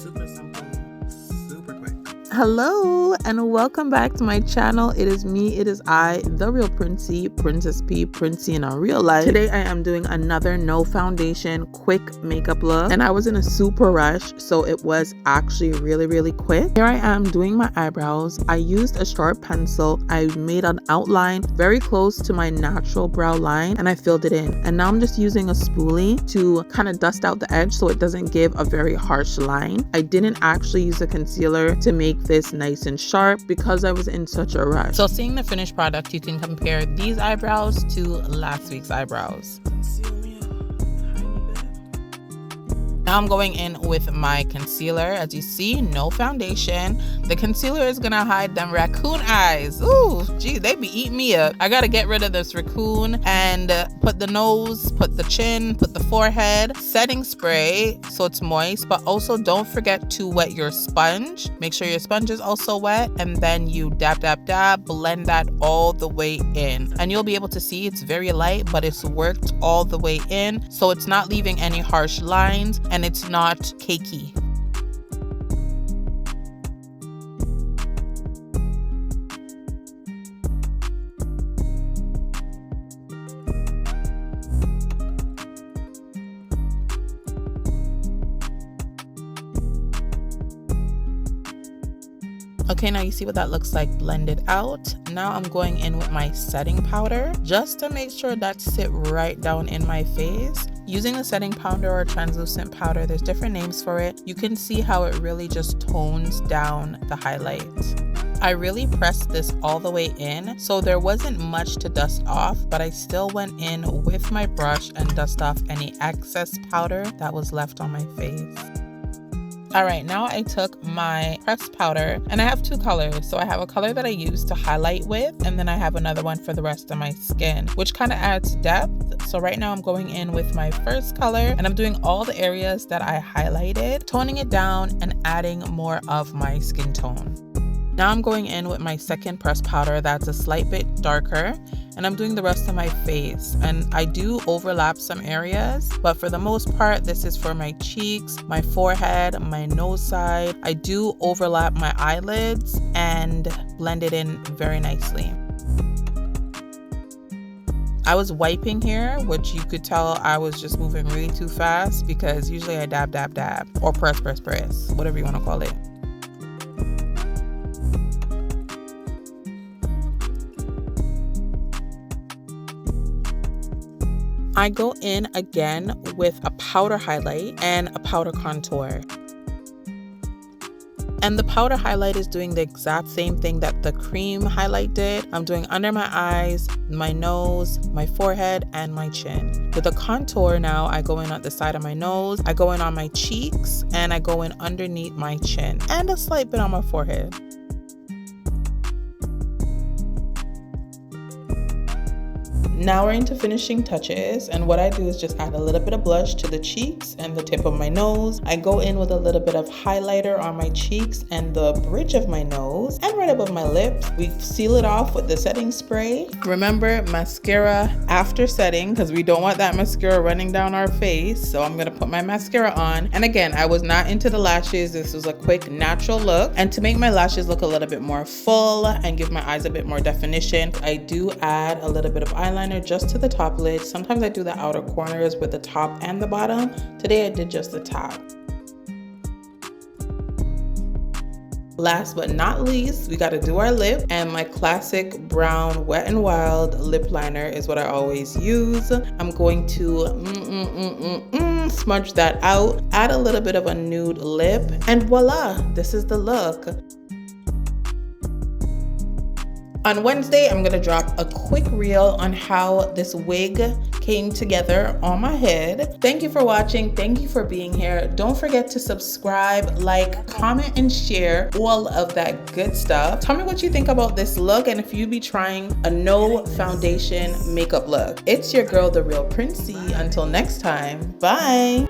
Super simple, super quick. Hello and welcome back to my channel. It is me, it is I, the real Princey, Princess P, Princey in our real life. Today I am doing another no foundation quick makeup look, and I was in a super rush, so it was actually really quick. Here I am doing my eyebrows. I used a sharp pencil. I made an outline very close to my natural brow line and I filled it in. And now I'm just using a spoolie to kind of dust out the edge so it doesn't give a very harsh line. I didn't actually use a concealer to make this nice and sharp because I was in such a rush. So seeing the finished product, you can compare these eyebrows to last week's eyebrows. Now I'm going in with my concealer. As you see, no foundation. The concealer is gonna hide them raccoon eyes. Ooh, gee, they be eating me up. I gotta get rid of this raccoon and put the nose, put the chin, put the forehead. Setting spray so it's moist, but also don't forget to wet your sponge. Make sure your sponge is also wet, and then you dab, blend that all the way in. And you'll be able to see it's very light, but it's worked all the way in, so it's not leaving any harsh lines and it's not cakey. Okay, now you see what that looks like blended out. Now I'm going in with my setting powder just to make sure that sit right down in my face. Using a setting powder or translucent powder, there's different names for it. You can see how it really just tones down the highlights. I really pressed this all the way in, so there wasn't much to dust off, but I still went in with my brush and dust off any excess powder that was left on my face. All right, now I took my pressed powder and I have two colors. So I have a color that I use to highlight with, and then I have another one for the rest of my skin, which kind of adds depth. So right now I'm going in with my first color and I'm doing all the areas that I highlighted, toning it down and adding more of my skin tone. Now I'm going in with my second pressed powder that's a slight bit darker, and I'm doing the rest of my face. And I do overlap some areas, but for the most part, this is for my cheeks, my forehead, my nose side. I do overlap my eyelids and blend it in very nicely. I was wiping here, which you could tell I was just moving really too fast because usually I dab, or press, whatever you want to call it. I go in again with a powder highlight and a powder contour. And the powder highlight is doing the exact same thing that the cream highlight did. I'm doing under my eyes, my nose, my forehead, and my chin. With the contour now, I go in at the side of my nose, I go in on my cheeks, and I go in underneath my chin, and a slight bit on my forehead. Now we're into finishing touches, and what I do is just add a little bit of blush to the cheeks and the tip of my nose. I go in with a little bit of highlighter on my cheeks and the bridge of my nose and right above my lips. We seal it off with the setting spray. Remember, mascara after setting, because we don't want that mascara running down our face. So I'm gonna put my mascara on. And again, I was not into the lashes. This was a quick natural look. And to make my lashes look a little bit more full and give my eyes a bit more definition, I do add a little bit of eyeliner just to the top lid. Sometimes I do the outer corners with the top and the bottom. Today I did just the top. Last but not least, we got to do our lip, and my classic brown Wet n Wild lip liner is what I always use. I'm going to smudge that out, add a little bit of a nude lip, and voila, this is the look. On Wednesday, I'm gonna drop a quick reel on how this wig came together on my head. Thank you for watching. Thank you for being here. Don't forget to subscribe, like, comment, and share all of that good stuff. Tell me what you think about this look and if you'd be trying a no foundation makeup look. It's your girl, the real Princey. Until next time, bye.